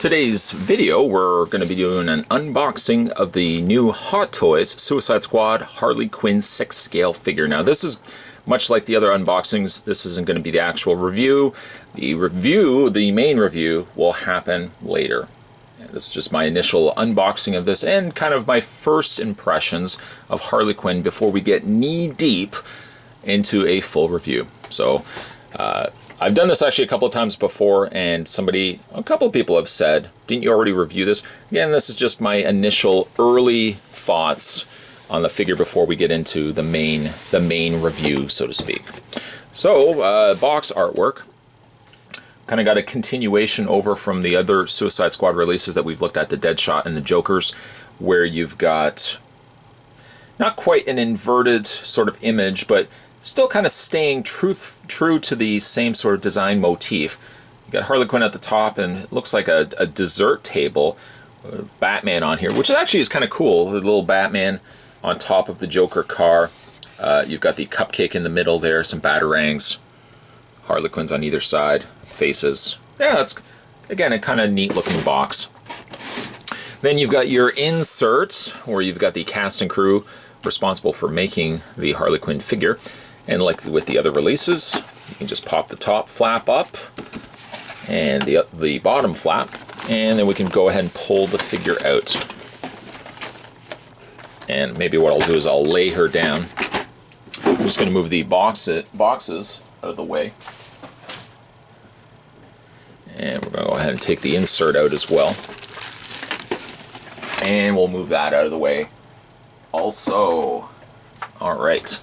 Today's video, we're going to be doing an unboxing of the new Hot Toys Suicide Squad Harley Quinn 6 scale figure. Now this is much like the other unboxings. This isn't going to be the actual review. The main review, will happen later. And this is just my initial unboxing of this and kind of my first impressions of Harley Quinn before we get knee deep into a full review. So I've done this actually a couple of times before, and a couple of people have said, didn't you already review this? Again, this is just my initial early thoughts on the figure before we get into the main review, so to speak. So, box artwork. Kind of got a continuation over from the other Suicide Squad releases that we've looked at, the Deadshot and the Jokers, where you've got not quite an inverted sort of image, but still kind of staying true to the same sort of design motif. You got Harley Quinn at the top, and it looks like a dessert table with Batman on here, which actually is kind of cool. The little Batman on top of the Joker car. You've got the cupcake in the middle there, some Batarangs. Harley Quinn's on either side, faces. Yeah, that's, again, a kind of neat looking box. Then you've got your inserts, where you've got the cast and crew responsible for making the Harley Quinn figure. And like with the other releases, you can just pop the top flap up and the bottom flap, and then we can go ahead and pull the figure out. And maybe what I'll do is I'll lay her down. I'm just going to move the boxes out of the way. And we're going to go ahead and take the insert out as well. And we'll move that out of the way also. All right.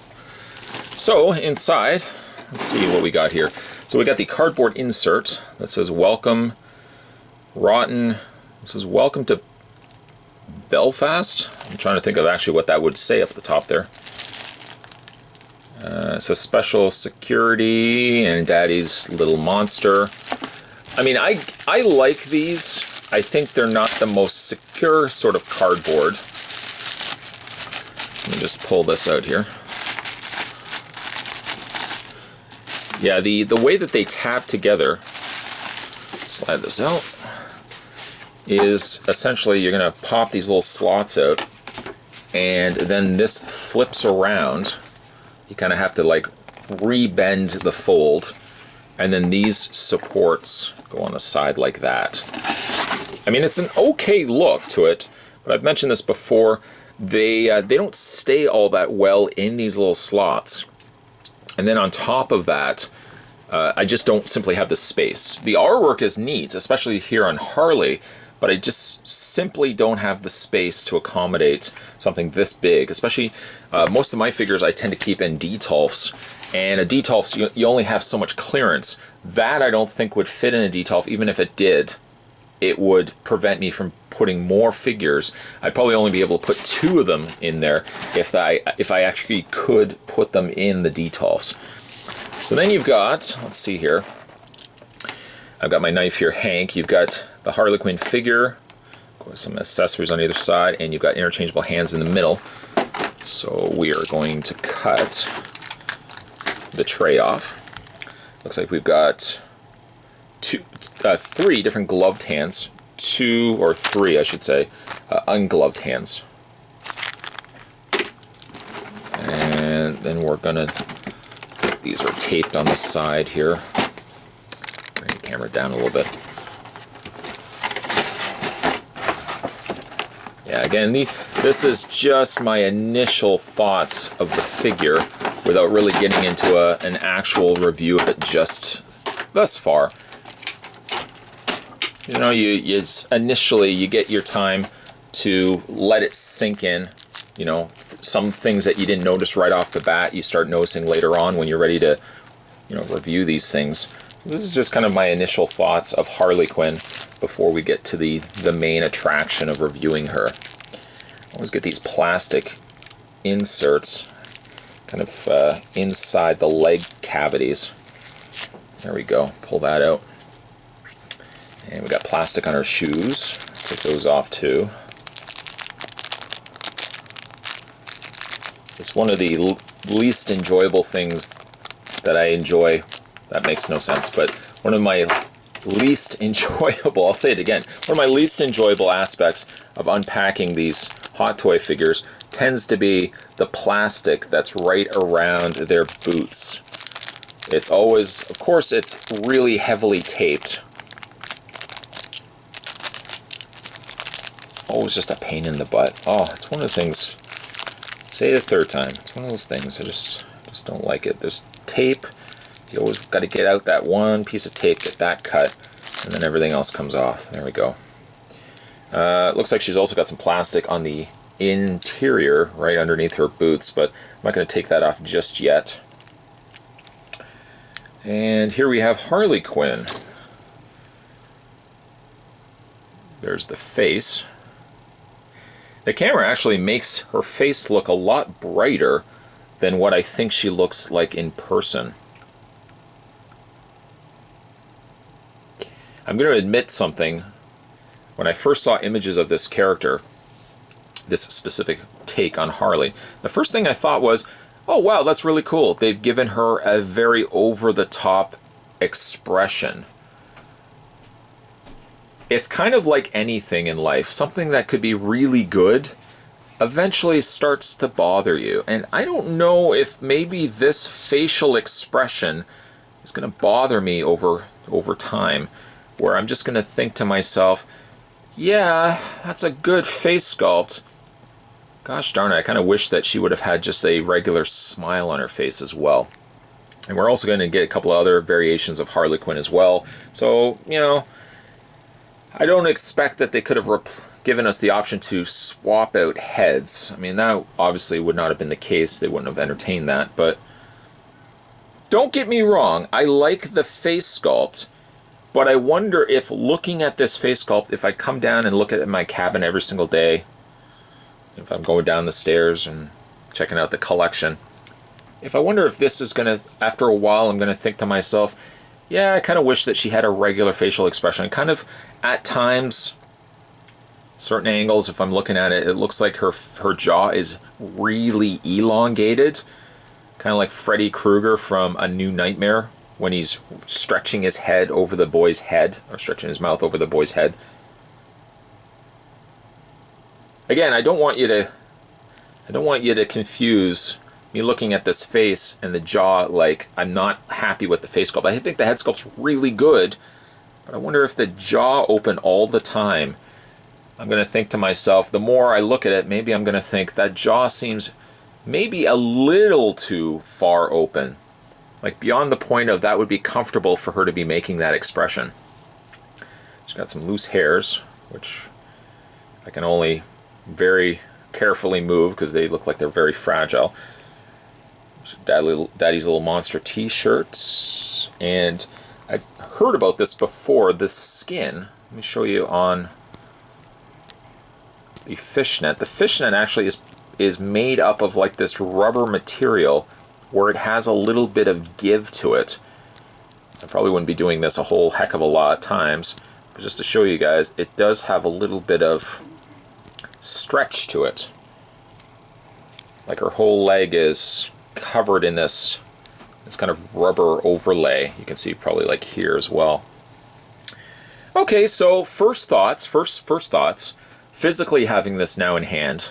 So inside, let's see what we got here. So we got the cardboard insert that says "Welcome, Rotten." It says "Welcome to Belfast." I'm trying to think of actually what that would say up the top there. It says "Special Security" and "Daddy's Little Monster." I mean, I like these. I think they're not the most secure sort of cardboard. Let me just pull this out here. Yeah, the way that they tap together, slide this out, is essentially you're going to pop these little slots out, and then this flips around. You kind of have to like re-bend the fold, and then these supports go on the side like that. I mean, it's an okay look to it, but I've mentioned this before. They don't stay all that well in these little slots. And then on top of that, I just don't simply have the space. The artwork is neat, especially here on Harley, but I just simply don't have the space to accommodate something this big. Especially, most of my figures I tend to keep in detolfs, and a detolf, you only have so much clearance. That I don't think would fit in a detolf. Even if it did, it would prevent me from putting more figures. I'd probably only be able to put 2 of them in there if I actually could put them in the detolfs. So then you've got, let's see here, I've got my knife here, Hank. You've got the Harley Quinn figure, of course some accessories on either side, and you've got interchangeable hands in the middle. So we are going to cut the tray off. Looks like we've got 3 different gloved hands, 2 or 3 I should say, ungloved hands. And then we're gonna, these are taped on the side here. Bring the camera down a little bit. Yeah, again, this is just my initial thoughts of the figure without really getting into an actual review of it just thus far. You know, you initially you get your time to let it sink in. You know, some things that you didn't notice right off the bat, you start noticing later on when you're ready to, you know, review these things. This is just kind of my initial thoughts of Harley Quinn before we get to the main attraction of reviewing her. I always get these plastic inserts kind of inside the leg cavities. There we go, pull that out. And we got plastic on our shoes. Take those off too. It's one of the least enjoyable things that I enjoy. That makes no sense, but one of my least enjoyable, I'll say it again, one of my least enjoyable aspects of unpacking these Hot Toy figures tends to be the plastic that's right around their boots. It's always, of course, it's really heavily taped. Always just a pain in the butt. Oh, it's one of the things, say it a third time, it's one of those things I just don't like it. There's tape, you always got to get out that one piece of tape, get that cut, and then everything else comes off. There we go. It looks like she's also got some plastic on the interior right underneath her boots, but I'm not going to take that off just yet. And here we have Harley Quinn. There's the face. The camera actually makes her face look a lot brighter than what I think she looks like in person. I'm going to admit something. When I first saw images of this character, this specific take on Harley, the first thing I thought was, oh wow, that's really cool. They've given her a very over-the-top expression. It's kind of like anything in life. Something that could be really good eventually starts to bother you. And I don't know if maybe this facial expression is going to bother me over time, where I'm just going to think to myself, yeah, that's a good face sculpt. Gosh darn it, I kind of wish that she would have had just a regular smile on her face as well. And we're also going to get a couple of other variations of Harley Quinn as well. So, you know, I don't expect that they could have given us the option to swap out heads. I mean, that obviously would not have been the case. They wouldn't have entertained that. But don't get me wrong, I like the face sculpt. But I wonder if looking at this face sculpt, if I come down and look at my cabin every single day, if I'm going down the stairs and checking out the collection, if I wonder if this is going to, after a while, I'm going to think to myself, yeah, I kind of wish that she had a regular facial expression. Kind of, at times, certain angles, if I'm looking at it, it looks like her jaw is really elongated. Kind of like Freddy Krueger from A New Nightmare, when he's stretching his head over the boy's head, or stretching his mouth over the boy's head. Again, I don't want you to confuse me looking at this face and the jaw like I'm not happy with the face sculpt. I think the head sculpt's really good, but I wonder if the jaw open all the time. I'm going to think to myself, the more I look at it, maybe I'm going to think that jaw seems maybe a little too far open. Like beyond the point of that would be comfortable for her to be making that expression. She's got some loose hairs, which I can only very carefully move because they look like they're very fragile. Daddy's Little Monster t-shirts, and I've heard about this before, this skin. Let me show you on the fishnet. The fishnet actually is made up of like this rubber material where it has a little bit of give to it. I probably wouldn't be doing this a whole heck of a lot of times, but just to show you guys, it does have a little bit of stretch to it. Like her whole leg is covered in this kind of rubber overlay. You can see probably like here as well. Okay, so first thoughts, physically having this now in hand,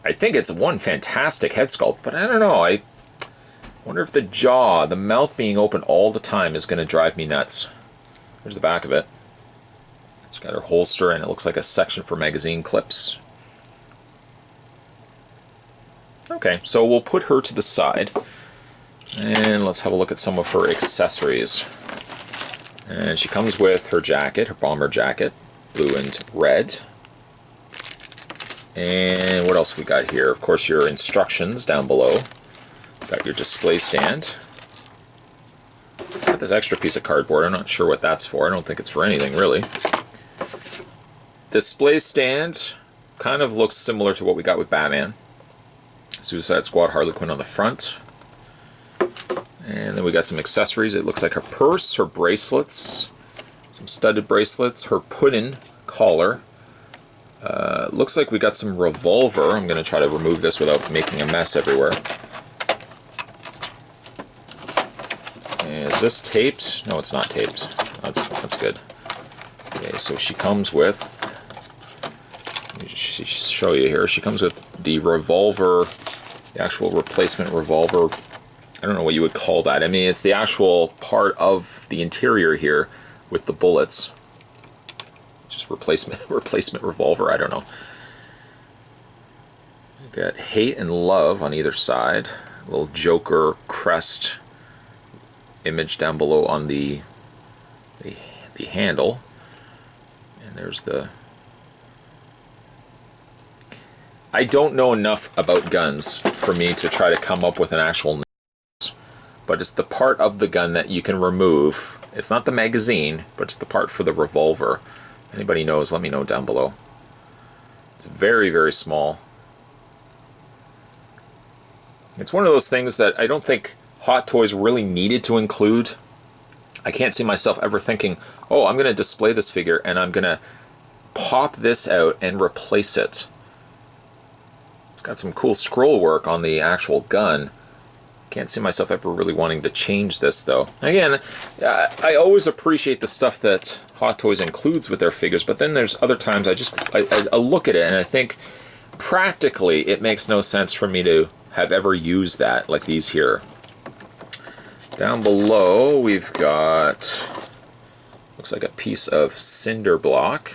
I think it's one fantastic head sculpt, but I don't know, I wonder if the jaw, the mouth being open all the time is going to drive me nuts. Here's the back of it. She's got her holster, and it looks like a section for magazine clips. Okay, so we'll put her to the side, and let's have a look at some of her accessories. And she comes with her jacket, her bomber jacket, blue and red. And what else we got here? Of course, your instructions down below. Got your display stand. Got this extra piece of cardboard. I'm not sure what that's for. I don't think it's for anything, really. Display stand kind of looks similar to what we got with Batman. Suicide Squad Harley Quinn on the front. And then we got some accessories. It looks like her purse, her bracelets, some studded bracelets, her put-in collar. Looks like we got some Revolver. I'm going to try to remove this without making a mess everywhere. And is this taped? No, it's not taped. That's good. Okay, so she comes with, let me just show you here, she comes with the Revolver, the actual replacement Revolver. I don't know what you would call that. I mean, it's the actual part of the interior here with the bullets. Just replacement Revolver, I don't know. You've got Hate and Love on either side. A little Joker crest image down below on the handle. And there's the... I don't know enough about guns for me to try to come up with an actual name, but it's the part of the gun that you can remove. It's not the magazine, but it's the part for the revolver. Anybody knows, let me know down below. It's very, very small. It's one of those things that I don't think Hot Toys really needed to include. I can't see myself ever thinking, oh, I'm going to display this figure and I'm going to pop this out and replace it. It's got some cool scroll work on the actual gun. Can't see myself ever really wanting to change this, though. Again, I always appreciate the stuff that Hot Toys includes with their figures, but then there's other times I look at it and I think practically it makes no sense for me to have ever used that, like these here. Down below we've got, looks like a piece of cinder block.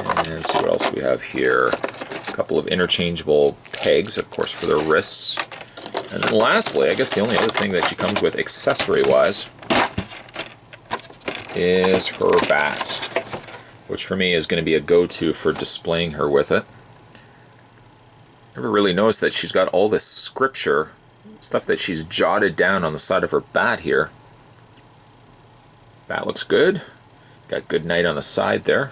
And let's see what else we have here. A couple of interchangeable pegs, of course, for the wrists. And then lastly, I guess the only other thing that she comes with accessory-wise is her bat, which for me is going to be a go-to for displaying her with it. Never really noticed that she's got all this scripture, stuff that she's jotted down on the side of her bat here. Bat looks good. Got Good Night on the side there.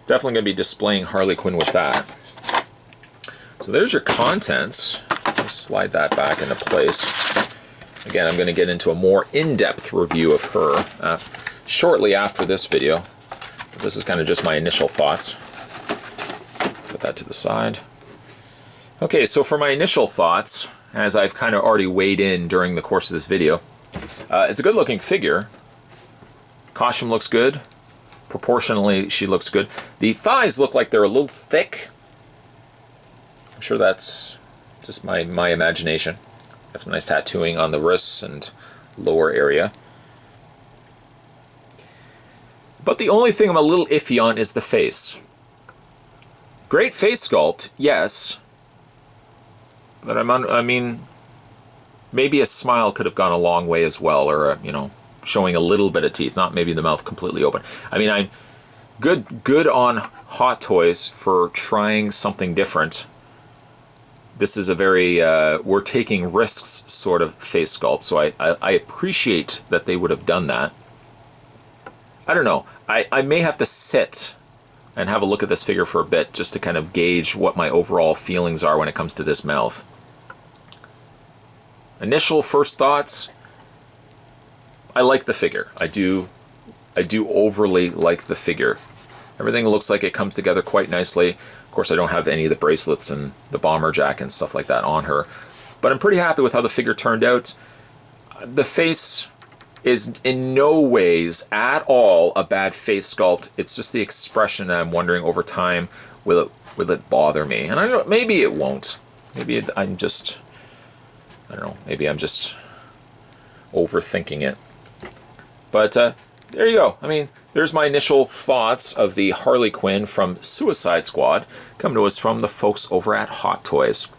Definitely going to be displaying Harley Quinn with that. So there's your contents. Let's slide that back into place. Again, I'm going to get into a more in-depth review of her shortly after this video. But this is kind of just my initial thoughts. Put that to the side. Okay, so for my initial thoughts, as I've kind of already weighed in during the course of this video, it's a good looking figure. Costume looks good. Proportionally, she looks good. The thighs look like they're a little thick. I'm sure that's just my imagination. Got some nice tattooing on the wrists and lower area. But the only thing I'm a little iffy on is the face. Great face sculpt, yes. But I mean, maybe a smile could have gone a long way as well, or you know, showing a little bit of teeth, not maybe the mouth completely open. I mean, I'm good on Hot Toys for trying something different. This is a very we're taking risks sort of face sculpt, so I appreciate that they would have done that. I don't know. I may have to sit and have a look at this figure for a bit just to kind of gauge what my overall feelings are when it comes to this mouth. Initial first thoughts, I like the figure. I do overly like the figure. Everything looks like it comes together quite nicely. Of course, I don't have any of the bracelets and the bomber jacket and stuff like that on her, but I'm pretty happy with how the figure turned out. The face is in no ways at all a bad face sculpt. It's just the expression that I'm wondering over time, will it bother me? And I don't know, maybe it won't. Maybe I'm just, I don't know, maybe I'm just overthinking it. But there you go. I mean, there's my initial thoughts of the Harley Quinn from Suicide Squad, coming to us from the folks over at Hot Toys.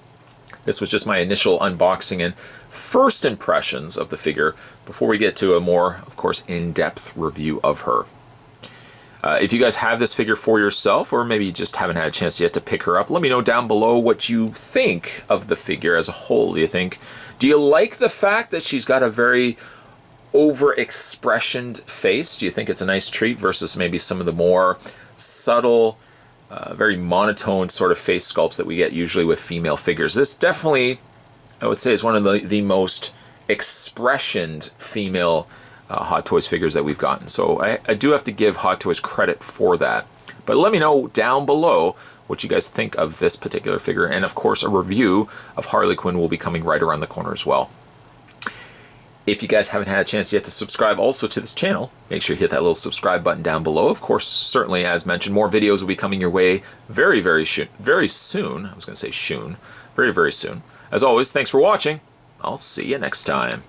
This was just my initial unboxing and first impressions of the figure before we get to a more, of course, in-depth review of her. If you guys have this figure for yourself, or maybe you just haven't had a chance yet to pick her up, let me know down below what you think of the figure as a whole. Do you like the fact that she's got a very over-expressioned face? Do you think it's a nice treat versus maybe some of the more subtle, very monotone sort of face sculpts that we get usually with female figures? This definitely, I would say, is one of the most expressioned female Hot Toys figures that we've gotten. So I do have to give Hot Toys credit for that. But let me know down below what you guys think of this particular figure. And of course, a review of Harley Quinn will be coming right around the corner as well. If you guys haven't had a chance yet to subscribe also to this channel, make sure you hit that little subscribe button down below. Of course, certainly, as mentioned, more videos will be coming your way very soon. I was going to say shoon. Very soon. As always, thanks for watching. I'll see you next time.